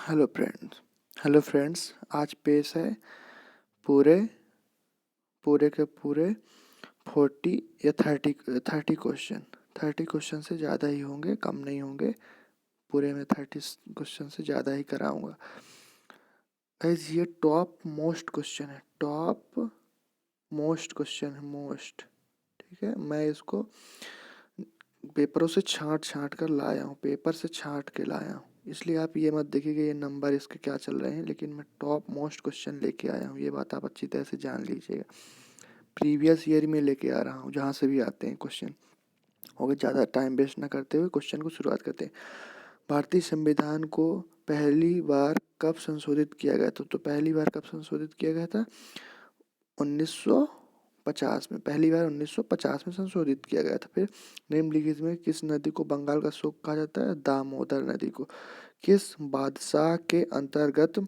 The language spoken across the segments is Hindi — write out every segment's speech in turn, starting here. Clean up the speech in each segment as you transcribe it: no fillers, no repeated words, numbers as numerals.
हेलो फ्रेंड्स, आज पेश है पूरे पूरे के पूरे 40 या 30 क्वेश्चन। 30 क्वेश्चन से ज़्यादा ही होंगे, कम नहीं होंगे। पूरे में 30 क्वेश्चन से ज़्यादा ही कराऊंगा। गाइस, ये टॉप मोस्ट क्वेश्चन है, टॉप मोस्ट क्वेश्चन है, मोस्ट। ठीक है, मैं इसको पेपरों से छांट छांट कर लाया हूँ, पेपर से छांट के लाया हूँ। इसलिए आप ये मत देखिएगा ये नंबर इसके क्या चल रहे हैं, लेकिन मैं टॉप मोस्ट क्वेश्चन लेके आया हूँ। ये बात आप अच्छी तरह से जान लीजिएगा। प्रीवियस ईयर में लेके आ रहा हूँ, जहाँ से भी आते हैं क्वेश्चन। और ज़्यादा टाइम वेस्ट ना करते हुए क्वेश्चन को शुरुआत करते हैं। भारतीय संविधान को पहली बार कब संशोधित किया गया था? तो पहली बार कब संशोधित किया गया था? 1950 में। पहली बार 1950 में संशोधित किया गया था। फिर निम्नलिखित में किस नदी को बंगाल का शोक कहा जाता है? दामोदर नदी को। किस बादशाह के अंतर्गत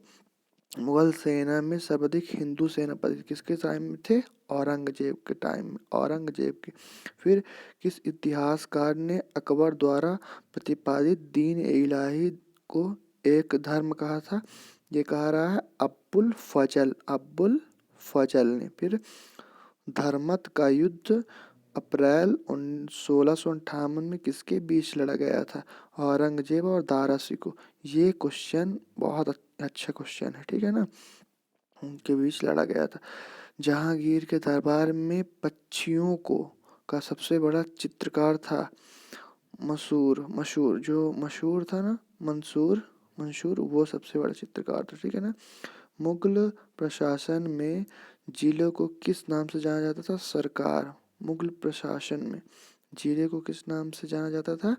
मुगल सेना में सर्वाधिक हिंदू सेनापति किसके टाइम में थे? औरंगजेब के टाइम में, औरंगजेब के। फिर किस इतिहासकार ने अकबर द्वारा प्रतिपादित दीन ए इलाही को एक धर्म कहा था? ये कहा रहा है अब्बुल फजल ने। फिर धर्मत का युद्ध अप्रैल 1658 में किसके बीच लड़ा गया था? औरंगजेब और दारा सिकोह। ये क्वेश्चन बहुत अच्छा क्वेश्चन है, ठीक है ना। उनके बीच लड़ा गया था। जहांगीर के दरबार में पक्षियों को का सबसे बड़ा चित्रकार था मशहूर था ना, मंसूर, वो सबसे बड़ा चित्रकार था, ठीक है ना। मुगल प्रशासन में जिले को किस नाम से जाना जाता था? सरकार। मुगल प्रशासन में जिले को किस नाम से जाना जाता था?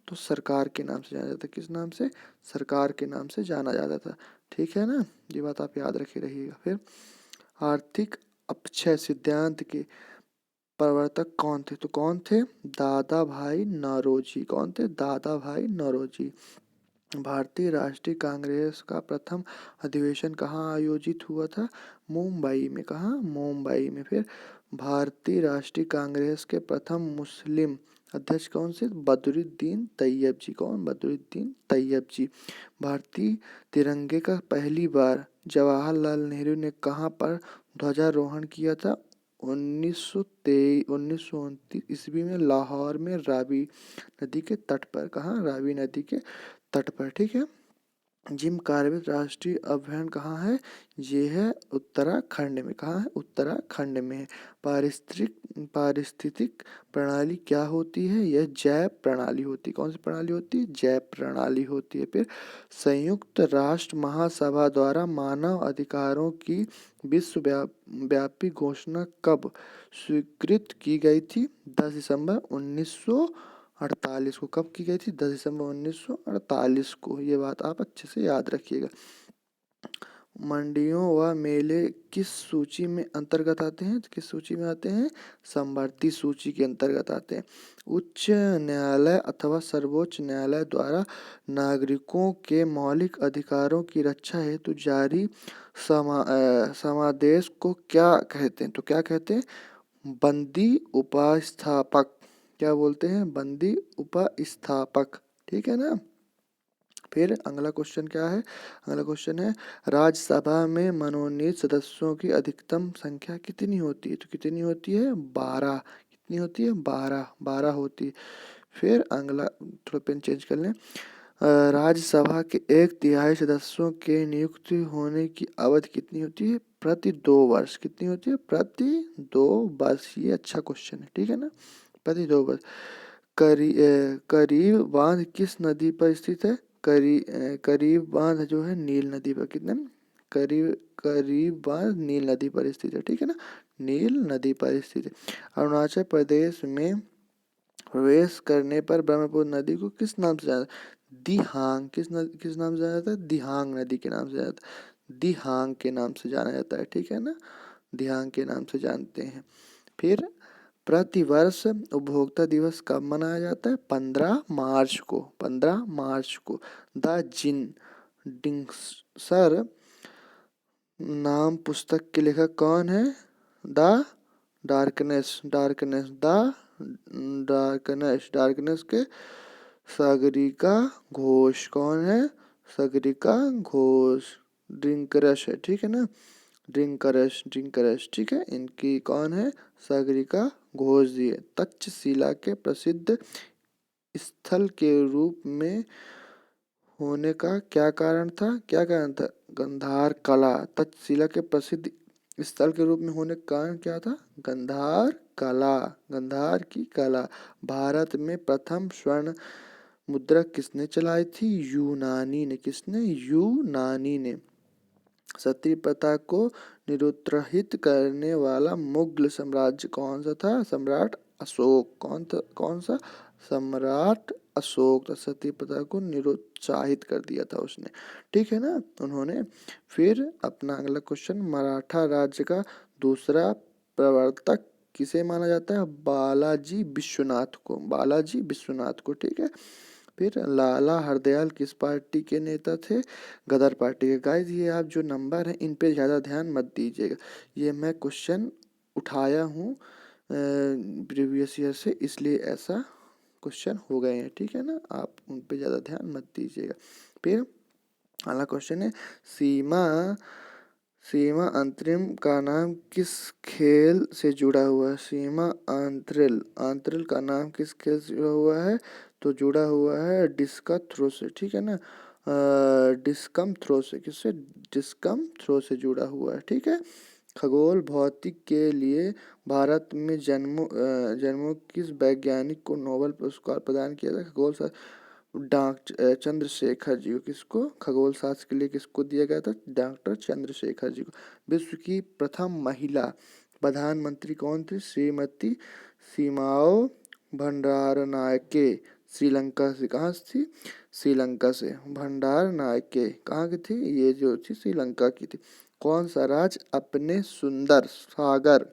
तो सरकार के नाम से जाना जाता था। किस नाम से? सरकार के नाम से जाना जाता था, ठीक है ना। ये बात आप याद रखे रहिएगा। फिर आर्थिक अपक्षय सिद्धांत के प्रवर्तक कौन थे? तो कौन थे? दादा भाई नौरोजी। कौन थे? दादा भाई नौरोजी। भारतीय राष्ट्रीय कांग्रेस का प्रथम अधिवेशन कहाँ आयोजित हुआ था? मुंबई में। कहाँ? मुंबई में। फिर भारतीय राष्ट्रीय कांग्रेस के प्रथम मुस्लिम अध्यक्ष कौन से? बदरुद्दीन तैयब जी। कौन? बदरुद्दीन तैयब जी। भारतीय तिरंगे का पहली बार जवाहरलाल नेहरू ने कहाँ पर ध्वजारोहण किया था? 1929 ईस्वी में लाहौर में रावी नदी के तट पर। कहाँ? रावी नदी के तट पर, ठीक है। जिम कॉर्बेट राष्ट्रीय अभयारण्य कहाँ है? ये है उत्तराखंड में। कहाँ है? उत्तराखंड में है। पारिस्थितिक प्रणाली क्या होती है? यह जैव प्रणाली होती है। कौन सी प्रणाली होती है? जैव प्रणाली होती है। फिर संयुक्त राष्ट्र महासभा द्वारा मानव अधिकारों की विश्वव्यापी घोषणा कब स्वीकृत की गई थी? 10 दिसंबर 1948 को। कब की गई थी? 10 दिसंबर 1948 को। ये बात आप अच्छे से याद रखिएगा। मंडियों व मेले किस सूची में अंतर्गत आते हैं? तो किस सूची में आते हैं? समवर्ती सूची के अंतर्गत आते हैं। उच्च न्यायालय अथवा सर्वोच्च न्यायालय द्वारा नागरिकों के मौलिक अधिकारों की रक्षा हेतु जारी समादेश को क्या कहते हैं? तो क्या कहते हैं? बंदी उपस्थापक। क्या बोलते हैं? बंदी उपस्थापक, ठीक है ना। फिर अगला क्वेश्चन क्या है? अगला क्वेश्चन है राज्यसभा में मनोनीत सदस्यों की अधिकतम संख्या कितनी होती है? तो कितनी होती है? 12। कितनी होती है? 12 होती है। फिर अगला, थोड़ा पेन चेंज कर लें। राज्यसभा के 1/3 सदस्यों के नियुक्ति होने की अवधि कितनी होती है? प्रति 2 वर्ष। कितनी होती है? प्रति 2 वर्ष। ये अच्छा क्वेश्चन है, ठीक है ना। प्रति 2 वर्ष। करीब बांध किस नदी पर स्थित है? करीब बांध जो है नील नदी पर। कितने? करीब बांध नील नदी पर स्थित है, ठीक है ना। नील नदी पर स्थित है। अरुणाचल प्रदेश में प्रवेश करने पर ब्रह्मपुत्र नदी को किस नाम से जाना जाता है? दिहांग। किस नाम से जाना जाता है? दिहांग नदी के नाम से जाना जाता है। दिहांग के नाम से जाना जाता है, ठीक है ना। दिहांग के नाम से जानते हैं। फिर प्रतिवर्ष उपभोक्ता दिवस कब मनाया जाता है? 15 मार्च को। 15 मार्च को। द जिन डिंसर नाम पुस्तक के लेखक कौन है? द डार्कनेस के सागरिका घोष कौन है? सागरिका घोष, ड्रिंकरस है, ठीक है ना, ड्रिंकरस, ठीक है। इनकी कौन है? सागरिका घोष जी है। तक्षशिला के प्रसिद्ध स्थल के रूप में होने का क्या कारण था? क्या कारण था? गंधार कला। तक्षशिला के प्रसिद्ध स्थल के रूप में होने का कारण क्या था? गंधार कला, गंधार की कला। भारत में प्रथम स्वर्ण मुद्रा किसने चलाई थी? यूनानी ने। किसने? यूनानी ने। सती प्रथा को निरुत्साहित करने वाला मुगल साम्राज्य कौन सा था? सम्राट अशोक। कौन था? कौन सा? सम्राट अशोक। सती प्रथा को निरुत्साहित कर दिया था उसने, ठीक है ना, उन्होंने। फिर अपना अगला क्वेश्चन, मराठा राज्य का दूसरा प्रवर्तक किसे माना जाता है? बालाजी विश्वनाथ को, बालाजी विश्वनाथ को, ठीक है। फिर लाला हरदयाल किस पार्टी के नेता थे? गदर पार्टी के। गाइस ये आप जो नंबर हैं इन पे ज़्यादा ध्यान मत दीजिएगा, ये मैं क्वेश्चन उठाया हूँ प्रीवियस ईयर से, इसलिए ऐसा क्वेश्चन हो गए हैं, ठीक है ना, आप उन पे ज़्यादा ध्यान मत दीजिएगा। फिर अगला क्वेश्चन है, सीमा सीमा अंतरिम का नाम किस खेल से जुड़ा हुआ है? सीमा अंतरिल, अंतरिल का नाम किस खेल से जुड़ा हुआ है? तो जुड़ा हुआ है डिस्कस थ्रो से, ठीक है ना, डिस्कम थ्रो से। किससे? डिस्कम थ्रो से जुड़ा हुआ है, ठीक है। खगोल भौतिक के लिए भारत में जन्मों किस वैज्ञानिक को नोबेल पुरस्कार प्रदान किया था? खगोल चंद्रशेखर जी को। किसको? खगोल शास्त्र के लिए किसको दिया गया था? डॉक्टर चंद्रशेखर जी को। विश्व की प्रथम महिला प्रधानमंत्री कौन थी? श्रीमती सीमाओ भंडारनायके। श्रीलंका से। कहाँ से थी? श्रीलंका से। भंडारनायके कहाँ की थी? ये जो थी श्रीलंका की थी। कौन सा राज्य अपने सुंदर सागर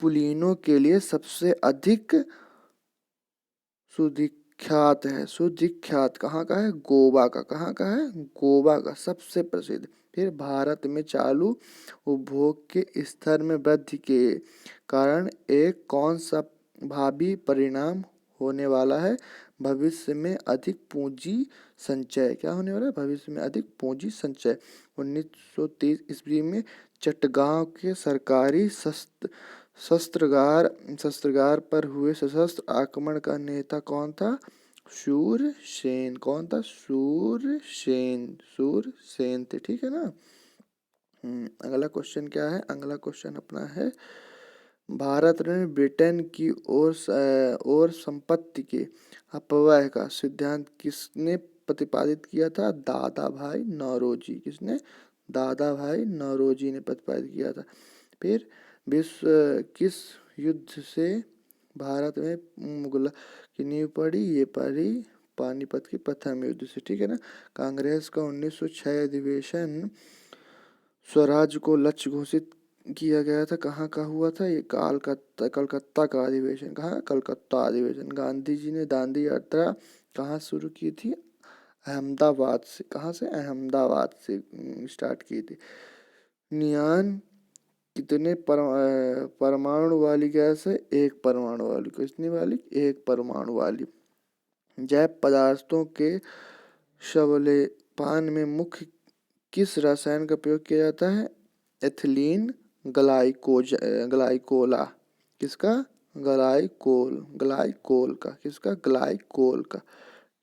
पुलिनों के लिए सबसे अधिक सुविख्यात है? सुविख्यात कहाँ का है? गोवा का। कहाँ का है? गोवा का, सबसे प्रसिद्ध। फिर भारत में चालू उपभोग के स्तर में वृद्धि के कारण एक कौन सा भावी परिणाम होने वाला है? भविष्य में अधिक पूंजी संचय। क्या होने वाला है? भविष्य में अधिक पूंजी संचय। 1930 ईस्वी में चटगांव के सरकारी शस्त्रागार पर हुए सशस्त्र आक्रमण का नेता कौन था? शूरसेन। कौन था? शूरसेन थे, ठीक है ना। अगला क्वेश्चन क्या है? अगला क्वेश्चन अपना है, भारत ने ब्रिटेन की ओर संपत्ति के अपव्यय का सिद्धांत किसने प्रतिपादित किया था? दादा भाई नौरोजी। किसने? दादा भाई नौरोजी ने प्रतिपादित किया था। फिर विश्व किस युद्ध से भारत में मुगल की नींव पड़ी? ये पड़ी पानीपत की प्रथम युद्ध से, ठीक है ना। कांग्रेस का 1906 अधिवेशन स्वराज को लक्ष्य घोषित किया गया था, कहाँ का हुआ था? ये कलकत्ता का अधिवेशन। कहाँ? कलकत्ता अधिवेशन। गांधी जी ने दांडी यात्रा कहाँ शुरू की थी? अहमदाबाद से। कहाँ से? अहमदाबाद से स्टार्ट की थी। नियान कितने परमाणु वाली गैस है? एक परमाणु वाली। कितनी वाली? एक परमाणु वाली। जैव पदार्थों के शवलेपान में मुख्य किस रसायन का प्रयोग किया जाता है? एथिलीन ग्लाइकोला। किसका? ग्लाइकोल का। किसका? ग्लाइकोल का,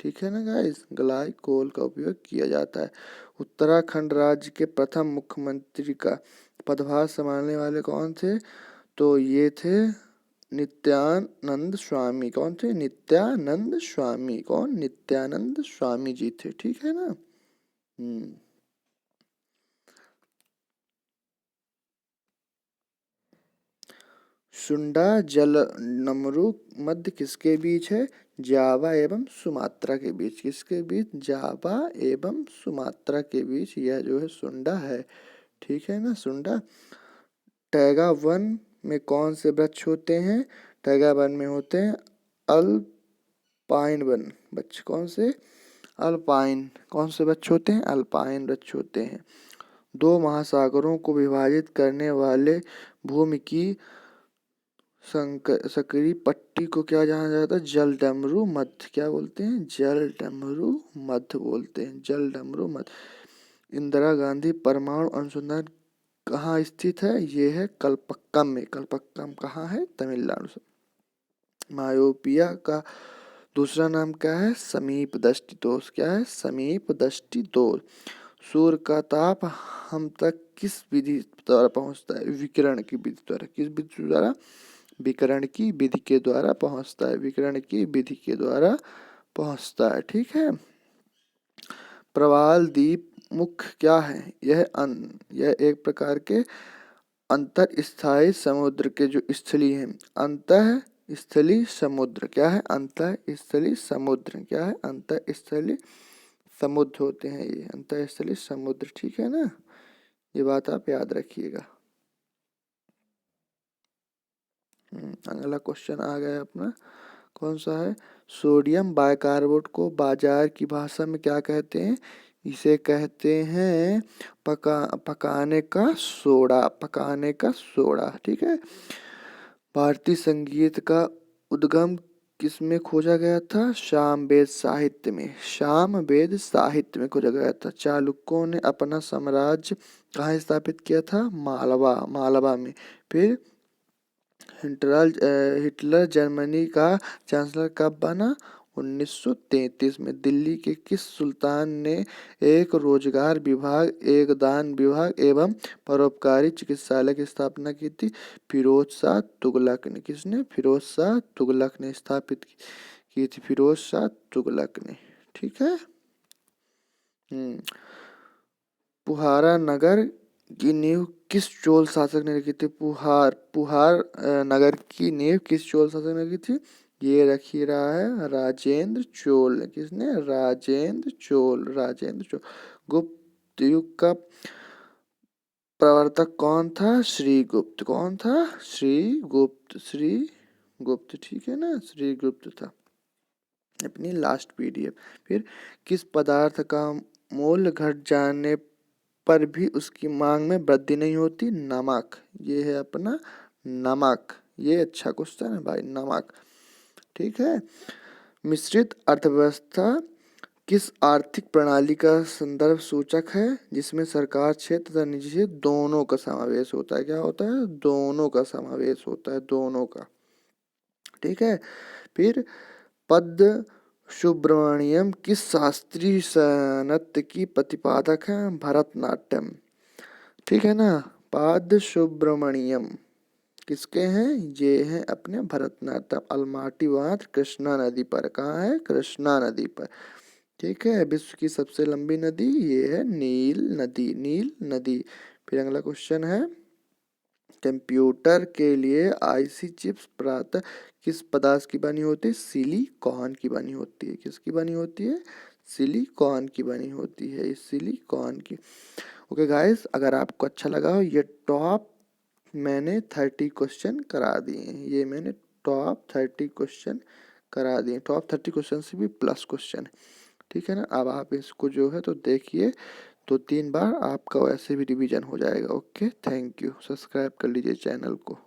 ठीक है ना गाइस, ग्लाइकोल का उपयोग किया जाता है। उत्तराखंड राज्य के प्रथम मुख्यमंत्री का पदभार संभालने वाले कौन थे? तो ये थे नित्यानंद स्वामी। कौन थे? नित्यानंद स्वामी। कौन? नित्यानंद स्वामी जी थे, ठीक है ना। सुंडा जलनमरू मध्य किसके बीच है? जावा एवं सुमात्रा के बीच। किसके बीच? जावा एवं सुमात्रा के बीच यह जो है सुंडा है, ठीक है ना, सुंडा। टैगा वन में कौन से वृक्ष होते हैं? टैगा वन में होते हैं अल्पाइन वन वृक्ष। कौन से? अल्पाइन। कौन से वृक्ष होते हैं? अल्पाइन वृक्ष होते हैं। दो महासागरों को विभाजित करने वाले भूमि की सकरी पट्टी को क्या जाना जाता है? जल डमरू मध्य। क्या बोलते हैं? जल डमरू मध्य बोलते हैं, जल डमरू मध्य। इंदिरा गांधी परमाणु अनुसंधान कहाँ स्थित है? ये है कलपक्कम में। कलपक्कम कहाँ है? तमिलनाडु से। मायोपिया का दूसरा नाम क्या है? समीप दृष्टि दोष। क्या है? समीप दृष्टि दोष। सूर्य का ताप हम तक किस विधि द्वारा पहुंचता है? विकिरण की विधि द्वारा। किस विधि द्वारा? विकिरण की विधि के द्वारा पहुंचता है। विकिरण की विधि के द्वारा पहुंचता है। ठीक है। प्रवाल द्वीप मुख्य क्या है? यह एक प्रकार के अंतर स्थायी समुद्र के जो स्थलीय हैं। अंतः स्थलीय समुद्र। क्या है? अंतः स्थलीय समुद्र। क्या है? अंतः स्थलीय समुद्र होते हैं ये, अंतः स्थलीय समुद्र। ठीक है ना, ये बात आप याद रखिएगा। अगला क्वेश्चन आ गया अपना, कौन सा है? सोडियम बाइकार्बोनेट को बाजार की भाषा में क्या कहते हैं? इसे कहते हैं पकाने का सोडा। पकाने का सोडा। ठीक है। भारतीय संगीत का उद्गम किसमें खोजा गया था? सामवेद साहित्य में। सामवेद साहित्य में खोजा गया था। चालुक्यों ने अपना साम्राज्य कहाँ स्थापित किया था? मालवा में। फिर हिटलर जर्मनी का चांसलर कब बना? 1933 में। दिल्ली के किस सुल्तान ने एक रोजगार विभाग, एक दान विभाग एवं परोपकारी चिकित्सालय की स्थापना की थी? फिरोज शाह तुगलक ने। किसने? फिरोज शाह तुगलक ने स्थापित की थी। फिरोज शाह तुगलक ने। ठीक है। पुहारा नगर की नींव किस चोल शासक ने रखी थी? पुहार नगर की नींव किस चोल शासक ने रखी थी? ये रखी रहा है राजेंद्र चोल ने। किसने? राजेंद्र चोल। राजेंद्र चोल। गुप्त युग का प्रवर्तक कौन था? श्रीगुप्त। कौन था? श्रीगुप्त। श्रीगुप्त। ठीक है ना, श्रीगुप्त था। अपनी लास्ट पीडीएफ। फिर किस पदार्थ का मूल्य घट जाने पर भी उसकी मांग में वृद्धि नहीं होती? नमक। ये है अपना नमक। ये अच्छा क्वेश्चन है भाई, नमक। ठीक है। मिश्रित अर्थव्यवस्था किस आर्थिक प्रणाली का संदर्भ सूचक है जिसमें सरकार, क्षेत्र तथा निजी क्षेत्र दोनों का समावेश होता है? क्या होता है? दोनों का समावेश होता है, दोनों का। ठीक है। फिर पद्म सुब्रमण्यम किस शास्त्रीय नृत्य की प्रतिपादक है? भरतनाट्यम। ठीक है ना। पद्म सुब्रमण्यम किसके हैं? ये हैं अपने भरतनाट्यम। अलमाटी बांध कृष्णा नदी पर। कहाँ है? कृष्णा नदी पर। ठीक है। विश्व की सबसे लंबी नदी ये है नील नदी। नील नदी। फिर अगला क्वेश्चन है, कंप्यूटर के लिए आईसी चिप्स प्रायः किस पदार्थ की बनी होती है? सिलिकॉन की बनी होती है। किसकी बनी होती है? सिलिकॉन की बनी होती है, सिलिकॉन की। ओके गाइस, अगर आपको अच्छा लगा हो, ये टॉप मैंने 30 क्वेश्चन करा दिए हैं। ये मैंने टॉप 30 क्वेश्चन करा दिए। टॉप 30 क्वेश्चन से भी प्लस क्वेश्चन। ठीक है ना। अब आप इसको जो है तो देखिए, 2-3 बार आपका वैसे भी रिवीजन हो जाएगा। Okay, thank you. सब्सक्राइब कर लीजिए चैनल को।